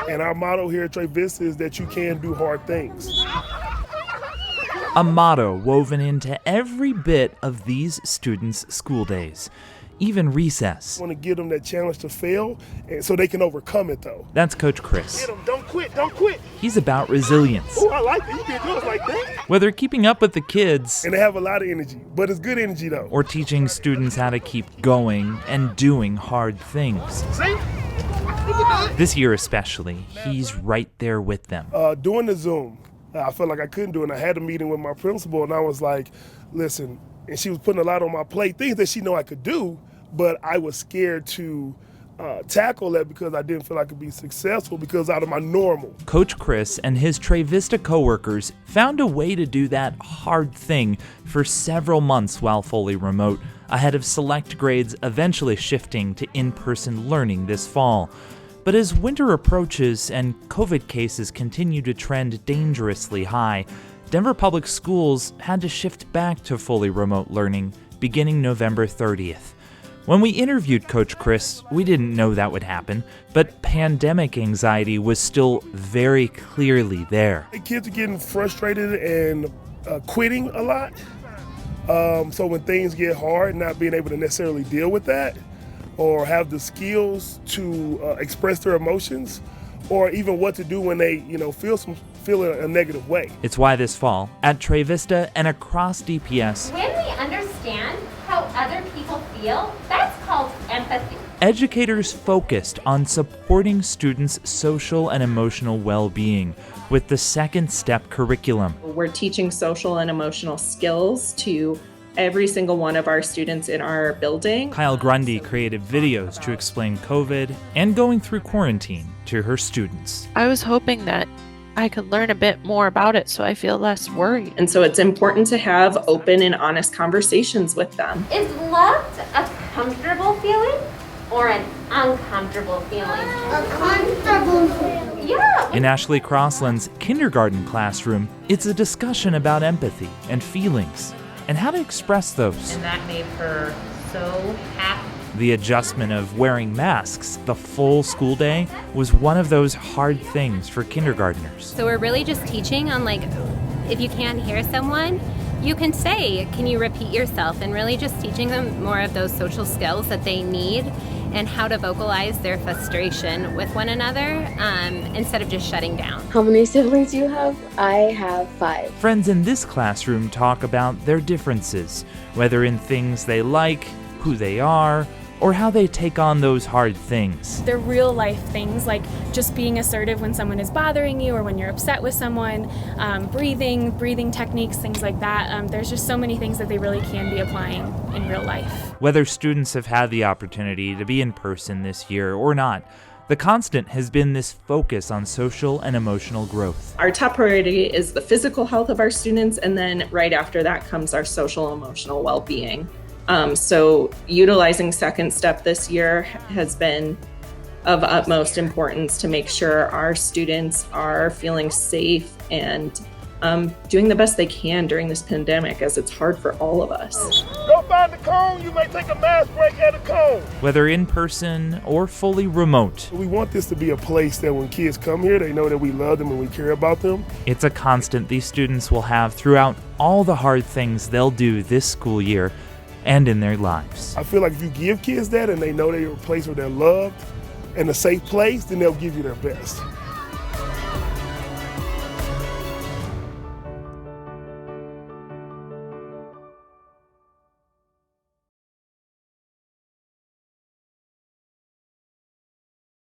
And our motto here at Trevista is that you can do hard things. A motto woven into every bit of these students' school days, even recess. I want to give them that challenge to fail and so they can overcome it, though. That's Coach Chris. Get them, don't quit, don't quit. He's about resilience. Oh, I like it. You did yours like that. Whether keeping up with the kids, And they have a lot of energy, but it's good energy, though. or teaching students how to keep going and doing hard things. See? This year especially, he's right there with them. Doing the Zoom, I felt like I couldn't do it. And I had a meeting with my principal, and I was like, listen, and she was putting a lot on my plate, things that she know I could do, but I was scared to tackle that because I didn't feel I could be successful because out of my normal. Coach Chris and his Trevista coworkers found a way to do that hard thing for several months while fully remote, ahead of select grades eventually shifting to in-person learning this fall. But as winter approaches and COVID cases continue to trend dangerously high, Denver Public Schools had to shift back to fully remote learning beginning November 30th. When we interviewed Coach Chris, we didn't know that would happen, but pandemic anxiety was still very clearly there. The kids are getting frustrated and quitting a lot. So when things get hard, not being able to necessarily deal with that or have the skills to express their emotions or even what to do when they, feel a negative way. It's why this fall, at Trevista and across DPS, When we understand how other people feel, that's called empathy. educators focused on supporting students' social and emotional well-being with the Second Step curriculum. We're teaching social and emotional skills to every single one of our students in our building. Kyle Grundy created videos to explain COVID and going through quarantine to her students. I was hoping that I could learn a bit more about it so I feel less worried. And so it's important to have open and honest conversations with them. Is loved a comfortable feeling or an uncomfortable feeling? A comfortable feeling. Yeah. In Ashley Crossland's kindergarten classroom, it's a discussion about empathy and feelings and how to express those. And that made her so happy. The adjustment of wearing masks the full school day was one of those hard things for kindergartners. So we're really just teaching on, if you can't hear someone, you can say, can you repeat yourself? And really just teaching them more of those social skills that they need and how to vocalize their frustration with one another instead of just shutting down. How many siblings do you have? I have 5. Friends in this classroom talk about their differences, whether in things they like, who they are, or how they take on those hard things. They're real life things like just being assertive when someone is bothering you or when you're upset with someone, breathing techniques, things like that. There's just so many things that they really can be applying in real life. Whether students have had the opportunity to be in person this year or not, the constant has been this focus on social and emotional growth. Our top priority is the physical health of our students, and then right after that comes our social emotional well-being. So utilizing Second Step this year has been of utmost importance to make sure our students are feeling safe and doing the best they can during this pandemic, as it's hard for all of us. Go find the cone. You may take a mass break at a cone. Whether in person or fully remote, We want this to be a place that when kids come here, they know that we love them and we care about them. it's a constant these students will have throughout all the hard things they'll do this school year and in their lives. I feel like if you give kids that and they know they're a place where they're loved and a safe place, then they'll give you their best.